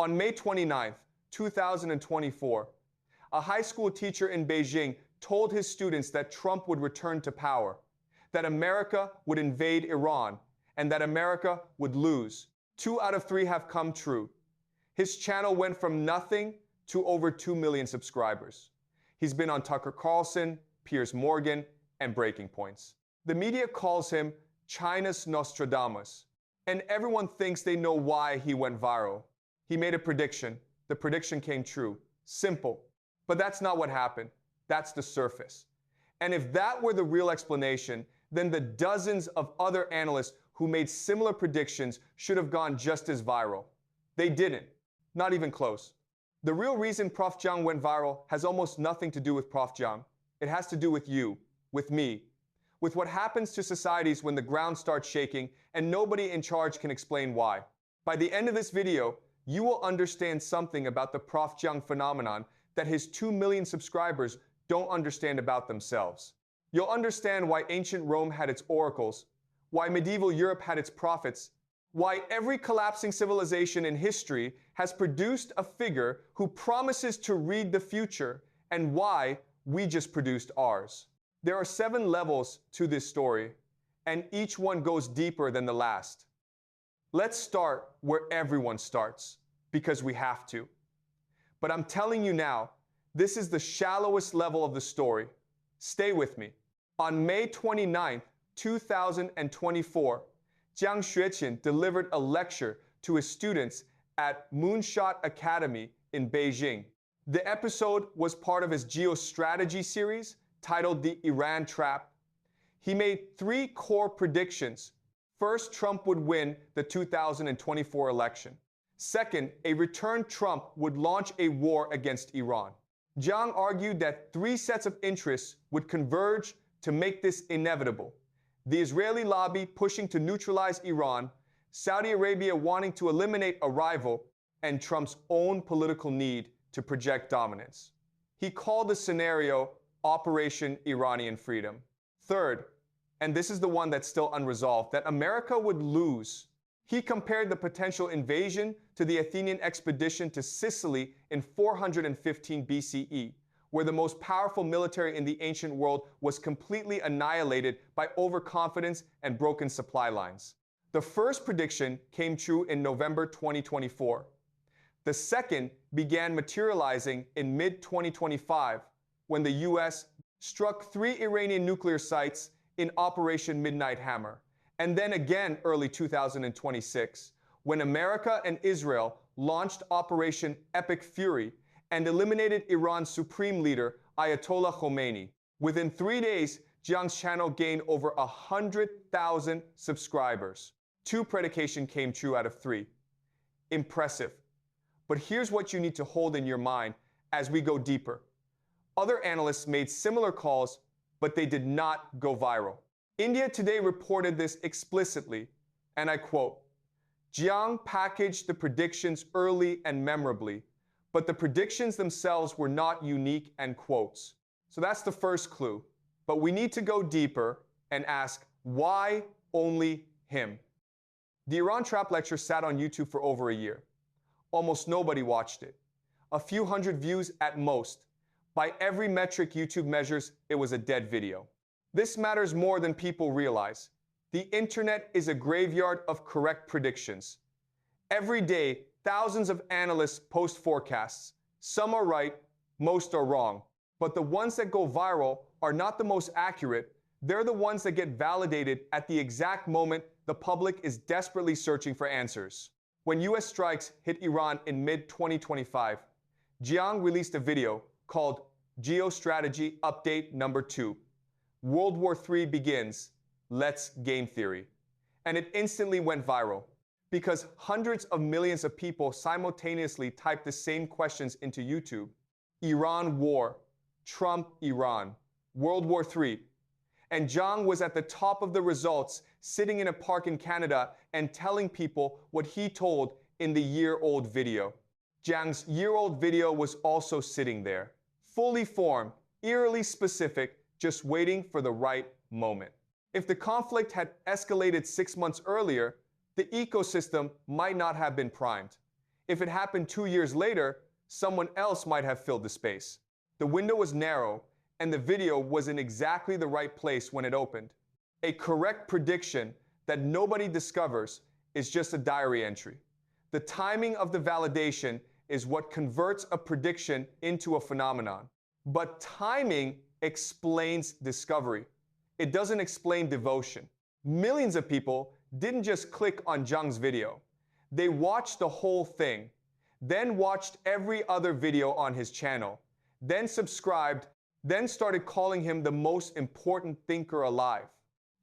On May 29, 2024, a high school teacher in Beijing told his students that Trump would return to power, that America would invade Iran, and that America would lose. 2 out of 3 have come true. His channel went from nothing to over 2 million subscribers. He's been on Tucker Carlson, Piers Morgan, and Breaking Points. The media calls him China's Nostradamus, and everyone thinks they know why he went viral. He made a prediction. The prediction came true. Simple. But that's not what happened. That's the surface. And if that were the real explanation, then the dozens of other analysts who made similar predictions should have gone just as viral. They didn't. Not even close. The real reason Prof Jiang went viral has almost nothing to do with Prof Jiang. It has to do with you, with me, with what happens to societies when the ground starts shaking and nobody in charge can explain why. By the end of this video, you will understand something about the Prof Jiang phenomenon that his 2 million subscribers don't understand about themselves. You'll understand why ancient Rome had its oracles, why medieval Europe had its prophets, why every collapsing civilization in history has produced a figure who promises to read the future, and why we just produced ours. There are 7 levels to this story, and each one goes deeper than the last. Let's start where everyone starts, because we have to. But I'm telling you now, this is the shallowest level of the story. Stay with me. On May 29, 2024, Jiang xueqin delivered a lecture to his students at Moonshot Academy in Beijing. The episode was part of his geostrategy series titled The Iran Trap. He made 3 core predictions. First, Trump would win the 2024 election. Second, a returned Trump would launch a war against Iran. Jiang argued that 3 sets of interests would converge to make this inevitable. The Israeli lobby pushing to neutralize Iran, Saudi Arabia wanting to eliminate a rival, and Trump's own political need to project dominance. He called the scenario Operation Iranian Freedom. Third, and this is the one that's still unresolved, that America would lose. He compared the potential invasion to the Athenian expedition to Sicily in 415 BCE, where the most powerful military in the ancient world was completely annihilated by overconfidence and broken supply lines. The first prediction came true in November 2024. The second began materializing in mid-2025 when the US struck 3 Iranian nuclear sites in Operation Midnight Hammer, and then again early 2026 when America and Israel launched Operation Epic Fury and eliminated Iran's supreme leader, Ayatollah Khomeini. Within 3 days, Jiang's channel gained over 100,000 subscribers. 2 predications came true out of 3. Impressive. But here's what you need to hold in your mind as we go deeper. Other analysts made similar calls, but they did not go viral. India Today reported this explicitly, and I quote, "Jiang packaged the predictions early and memorably, but the predictions themselves were not unique," and quotes. So that's the first clue. But we need to go deeper and ask, why only him? The Iran Trap lecture sat on YouTube for over a year. Almost nobody watched it. A few hundred views at most. By every metric YouTube measures, it was a dead video. This matters more than people realize. The internet is a graveyard of correct predictions. Every day, thousands of analysts post forecasts. Some are right, most are wrong. But the ones that go viral are not the most accurate. They're the ones that get validated at the exact moment the public is desperately searching for answers. When US strikes hit Iran in mid-2025, Jiang released a video called Geostrategy Update Number 2. World War III begins. Let's game theory. And it instantly went viral because hundreds of millions of people simultaneously typed the same questions into YouTube. Iran war, Trump Iran, World War III. And Jiang was at the top of the results, sitting in a park in Canada and telling people what he told in the year-old video. Jiang's year-old video was also sitting there, fully formed, eerily specific, just waiting for the right moment. If the conflict had escalated 6 months earlier, the ecosystem might not have been primed. If it happened 2 years later, someone else might have filled the space. The window was narrow, and the video was in exactly the right place when it opened. A correct prediction that nobody discovers is just a diary entry. The timing of the validation is what converts a prediction into a phenomenon. But timing explains discovery. It doesn't explain devotion. Millions of people didn't just click on Jiang's video. They watched the whole thing, then watched every other video on his channel, then subscribed, then started calling him the most important thinker alive.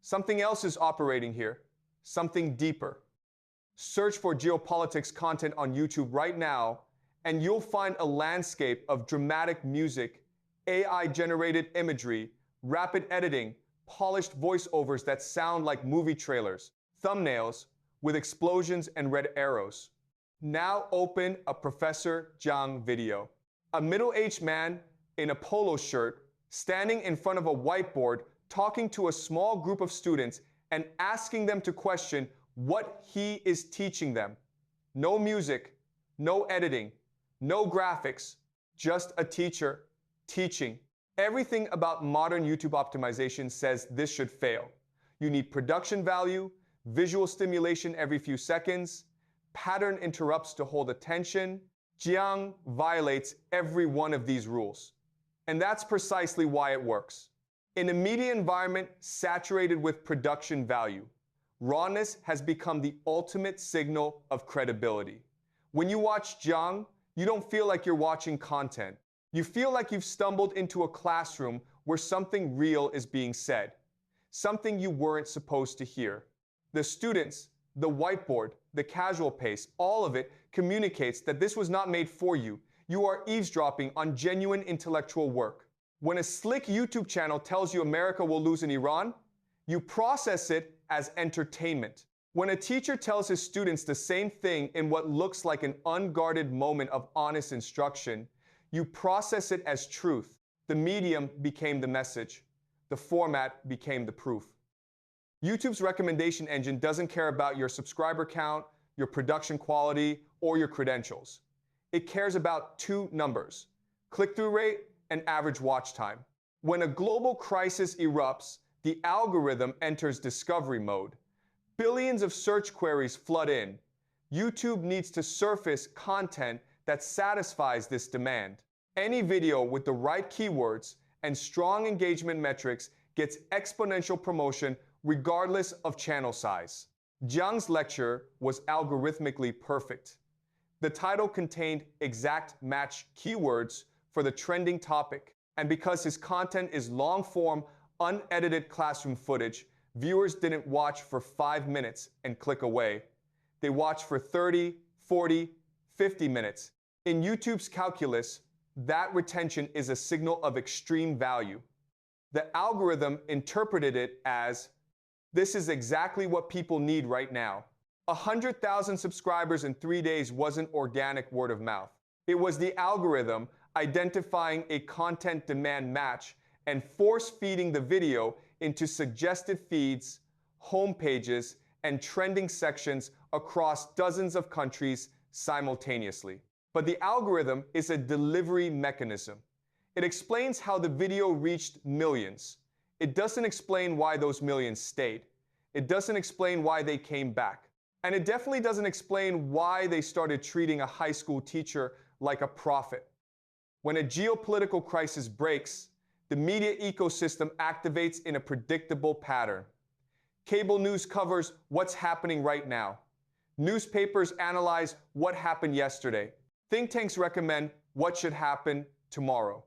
Something else is operating here, something deeper. Search for geopolitics content on YouTube right now, and you'll find a landscape of dramatic music, AI-generated imagery, rapid editing, polished voiceovers that sound like movie trailers, thumbnails with explosions and red arrows. Now open a Professor Jiang video. A middle-aged man in a polo shirt standing in front of a whiteboard talking to a small group of students and asking them to question what he is teaching them. No music, no editing, no graphics, just a teacher teaching. Everything about modern YouTube optimization says this should fail. You need production value, visual stimulation every few seconds, pattern interrupts to hold attention. Jiang violates every one of these rules. And that's precisely why it works. In a media environment saturated with production value, rawness has become the ultimate signal of credibility. When you watch Jiang, you don't feel like you're watching content. You feel like you've stumbled into a classroom where something real is being said, something you weren't supposed to hear. The students, the whiteboard, the casual pace, all of it communicates that this was not made for you. You are eavesdropping on genuine intellectual work. When a slick YouTube channel tells you America will lose in Iran, you process it as entertainment. When a teacher tells his students the same thing in what looks like an unguarded moment of honest instruction, you process it as truth. The medium became the message. The format became the proof. YouTube's recommendation engine doesn't care about your subscriber count, your production quality, or your credentials. It cares about two numbers: click-through rate and average watch time. When a global crisis erupts, the algorithm enters discovery mode. Billions of search queries flood in. YouTube needs to surface content that satisfies this demand. Any video with the right keywords and strong engagement metrics gets exponential promotion regardless of channel size. Jiang's lecture was algorithmically perfect. The title contained exact match keywords for the trending topic, and because his content is long-form, unedited classroom footage, viewers didn't watch for 5 minutes and click away. They watched for 30, 40, 50 minutes. In YouTube's calculus, that retention is a signal of extreme value. The algorithm interpreted it as, this is exactly what people need right now. 100,000 subscribers in 3 days wasn't organic word of mouth. It was the algorithm identifying a content demand match and force-feeding the video into suggested feeds, homepages, and trending sections across dozens of countries simultaneously. But the algorithm is a delivery mechanism. It explains how the video reached millions. It doesn't explain why those millions stayed. It doesn't explain why they came back. And it definitely doesn't explain why they started treating a high school teacher like a prophet. When a geopolitical crisis breaks, the media ecosystem activates in a predictable pattern. Cable news covers what's happening right now. Newspapers analyze what happened yesterday. Think tanks recommend what should happen tomorrow.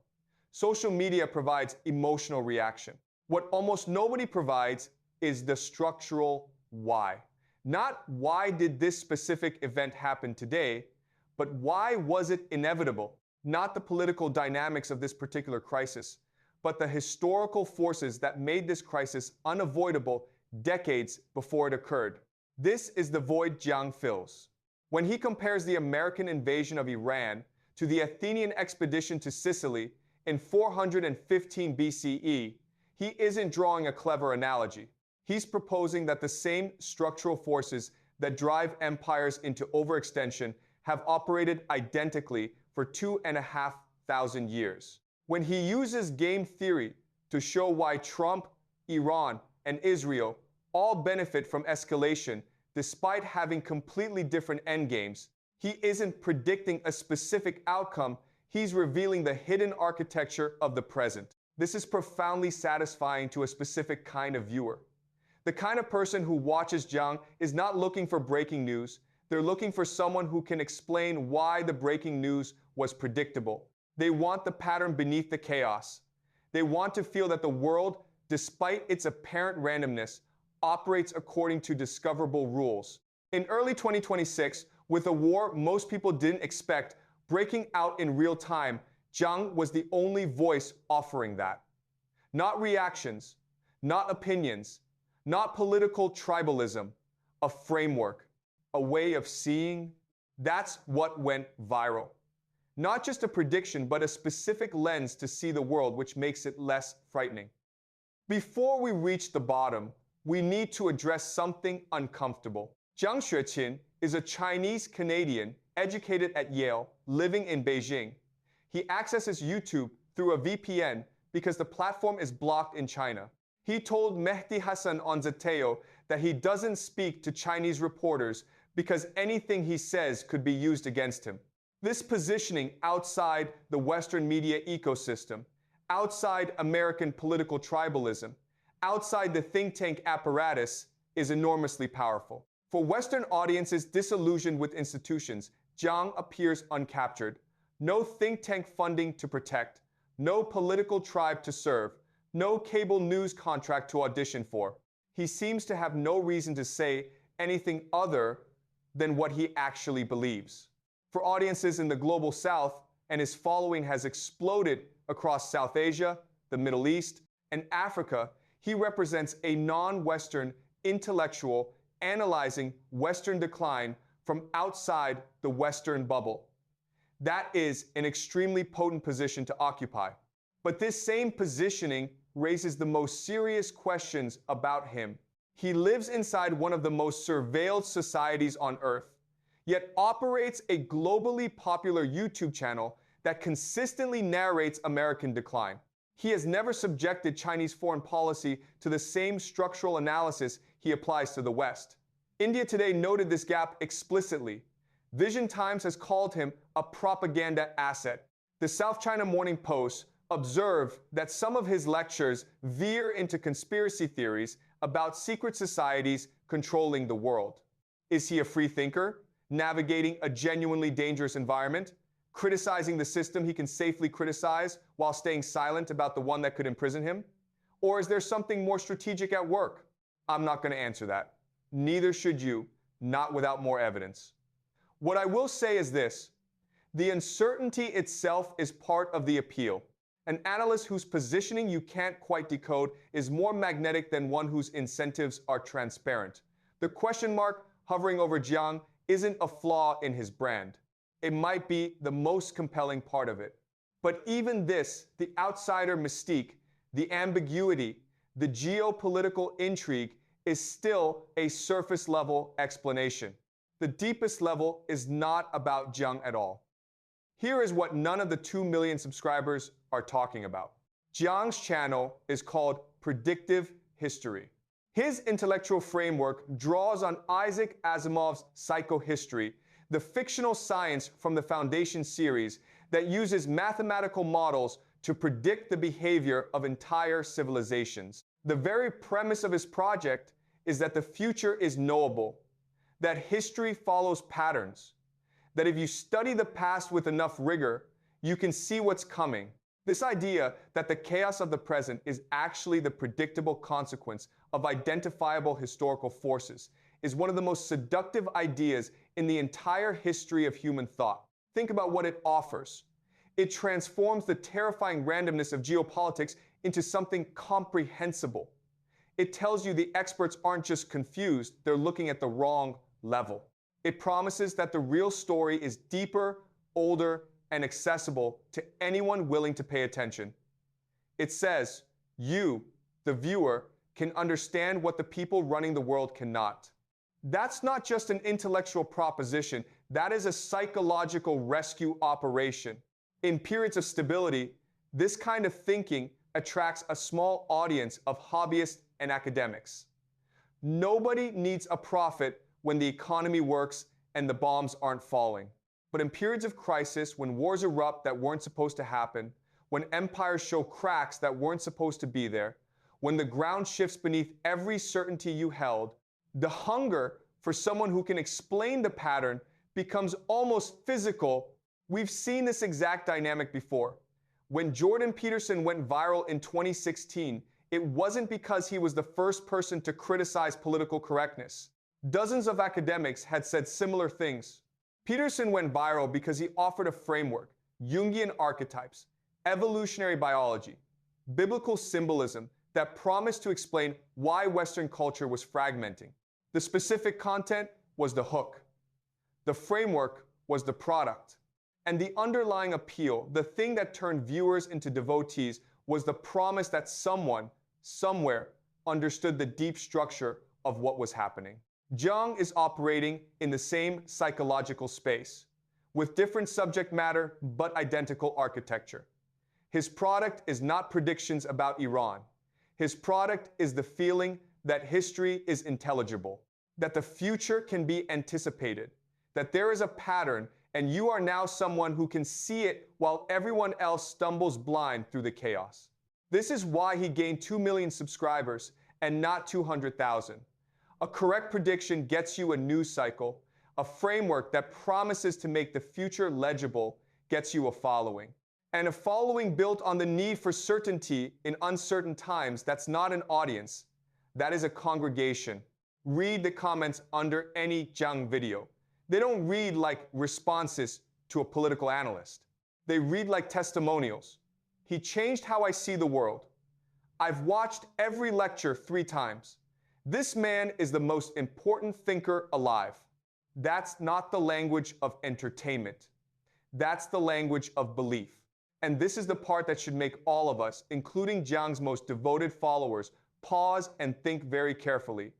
Social media provides emotional reaction. What almost nobody provides is the structural why. Not why did this specific event happen today, but why was it inevitable? Not the political dynamics of this particular crisis, but the historical forces that made this crisis unavoidable decades before it occurred. This is the void Jiang fills. When he compares the American invasion of Iran to the Athenian expedition to Sicily in 415 BCE, he isn't drawing a clever analogy. He's proposing that the same structural forces that drive empires into overextension have operated identically for 2,500 years. When he uses game theory to show why Trump, Iran, and Israel all benefit from escalation despite having completely different endgames, he isn't predicting a specific outcome, he's revealing the hidden architecture of the present. This is profoundly satisfying to a specific kind of viewer. The kind of person who watches Jiang is not looking for breaking news, they're looking for someone who can explain why the breaking news was predictable. They want the pattern beneath the chaos. They want to feel that the world, despite its apparent randomness, operates according to discoverable rules. In early 2026, with a war most people didn't expect breaking out in real time, Jiang was the only voice offering that. Not reactions, not opinions, not political tribalism, a framework, a way of seeing. That's what went viral. Not just a prediction, but a specific lens to see the world, which makes it less frightening. Before we reach the bottom, we need to address something uncomfortable. Jiang xueqin is a Chinese-Canadian educated at Yale, living in Beijing. He accesses YouTube through a VPN because the platform is blocked in China. He told Mehdi Hassan on Zateo that he doesn't speak to Chinese reporters because anything he says could be used against him. This positioning outside the Western media ecosystem, outside American political tribalism, outside the think tank apparatus is enormously powerful. For Western audiences disillusioned with institutions, Jiang appears uncaptured. No think tank funding to protect, no political tribe to serve, no cable news contract to audition for. He seems to have no reason to say anything other than what he actually believes. For audiences in the global south, and his following has exploded across South Asia, the Middle East, and Africa, he represents a non-Western intellectual analyzing Western decline from outside the Western bubble. That is an extremely potent position to occupy. But this same positioning raises the most serious questions about him. He lives inside one of the most surveilled societies on Earth, yet operates a globally popular YouTube channel that consistently narrates American decline. He has never subjected Chinese foreign policy to the same structural analysis he applies to the West. India Today noted this gap explicitly. Vision Times has called him a propaganda asset. The South China Morning Post observed that some of his lectures veer into conspiracy theories about secret societies controlling the world. Is he a free thinker, navigating a genuinely dangerous environment, criticizing the system he can safely criticize while staying silent about the one that could imprison him? Or is there something more strategic at work? I'm not going to answer that. Neither should you, not without more evidence. What I will say is this: the uncertainty itself is part of the appeal. An analyst whose positioning you can't quite decode is more magnetic than one whose incentives are transparent. The question mark hovering over Jiang isn't a flaw in his brand. It might be the most compelling part of it. But even this, the outsider mystique, the ambiguity, the geopolitical intrigue, is still a surface-level explanation. The deepest level is not about Jiang at all. Here is what none of the 2 million subscribers are talking about. Jiang's channel is called Predictive History. His intellectual framework draws on Isaac Asimov's Psychohistory, the fictional science from the Foundation series that uses mathematical models to predict the behavior of entire civilizations. The very premise of his project is that the future is knowable, that history follows patterns, that if you study the past with enough rigor, you can see what's coming. This idea that the chaos of the present is actually the predictable consequence of identifiable historical forces is one of the most seductive ideas in the entire history of human thought. Think about what it offers. It transforms the terrifying randomness of geopolitics into something comprehensible. It tells you the experts aren't just confused, they're looking at the wrong level. It promises that the real story is deeper, older, and accessible to anyone willing to pay attention. It says, you, the viewer, can understand what the people running the world cannot. That's not just an intellectual proposition, That is a psychological rescue operation. In periods of stability, this kind of thinking attracts a small audience of hobbyists and academics. Nobody needs a prophet when the economy works and the bombs aren't falling. But in periods of crisis, when wars erupt that weren't supposed to happen, when empires show cracks that weren't supposed to be there, when the ground shifts beneath every certainty you held, the hunger for someone who can explain the pattern becomes almost physical. We've seen this exact dynamic before. When Jordan Peterson went viral in 2016, it wasn't because he was the first person to criticize political correctness. Dozens of academics had said similar things. Peterson went viral because he offered a framework, Jungian archetypes, evolutionary biology, biblical symbolism that promised to explain why Western culture was fragmenting. The specific content was the hook. The framework was the product. And the underlying appeal, the thing that turned viewers into devotees, was the promise that someone, somewhere, understood the deep structure of what was happening. Jiang is operating in the same psychological space, with different subject matter but identical architecture. His product is not predictions about Iran. His product is the feeling that history is intelligible, that the future can be anticipated, that there is a pattern and you are now someone who can see it while everyone else stumbles blind through the chaos. This is why he gained 2 million subscribers and not 200,000. A correct prediction gets you a news cycle. A framework that promises to make the future legible gets you a following. And a following built on the need for certainty in uncertain times, that's not an audience. That is a congregation. Read the comments under any Jiang video. They don't read like responses to a political analyst. They read like testimonials. He changed how I see the world. I've watched every lecture 3 times. This man is the most important thinker alive. That's not the language of entertainment. That's the language of belief. And this is the part that should make all of us, including Jiang's most devoted followers, pause and think very carefully.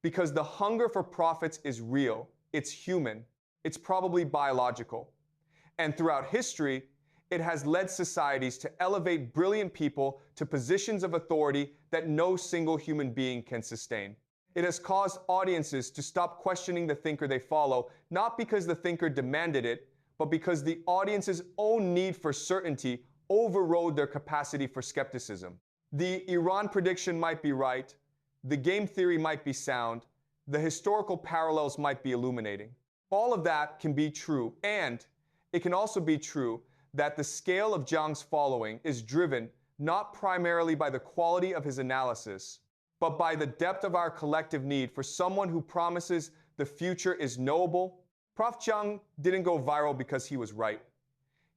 Because the hunger for profits is real. It's human. It's probably biological. And throughout history, it has led societies to elevate brilliant people to positions of authority that no single human being can sustain. It has caused audiences to stop questioning the thinker they follow, not because the thinker demanded it, but because the audience's own need for certainty overrode their capacity for skepticism. The Iran prediction might be right, the game theory might be sound, the historical parallels might be illuminating. All of that can be true, and it can also be true that the scale of Jiang's following is driven not primarily by the quality of his analysis, but by the depth of our collective need for someone who promises the future is knowable. Prof Jiang didn't go viral because he was right.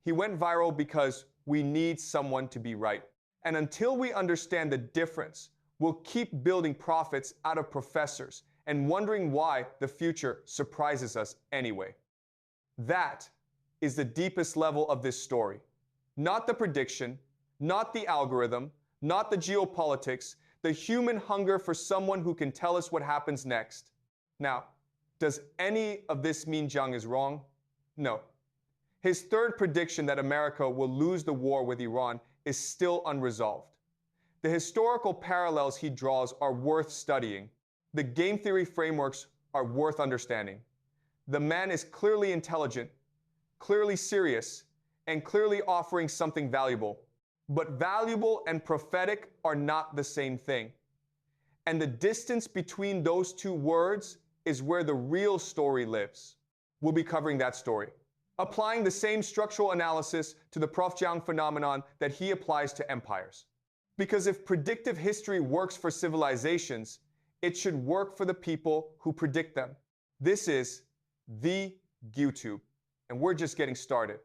He went viral because we need someone to be right. And until we understand the difference, we'll keep building prophets out of professors and wondering why the future surprises us anyway. That is the deepest level of this story. Not the prediction, not the algorithm, not the geopolitics, the human hunger for someone who can tell us what happens next. Now, does any of this mean Jiang is wrong? No. His third prediction that America will lose the war with Iran is still unresolved. The historical parallels he draws are worth studying. The game theory frameworks are worth understanding. The man is clearly intelligent, clearly serious, and clearly offering something valuable. But valuable and prophetic are not the same thing. And the distance between those two words is where the real story lives. We'll be covering that story, applying the same structural analysis to the Prof Jiang phenomenon that he applies to empires. Because if predictive history works for civilizations, it should work for the people who predict them. This is the YouTube, and we're just getting started.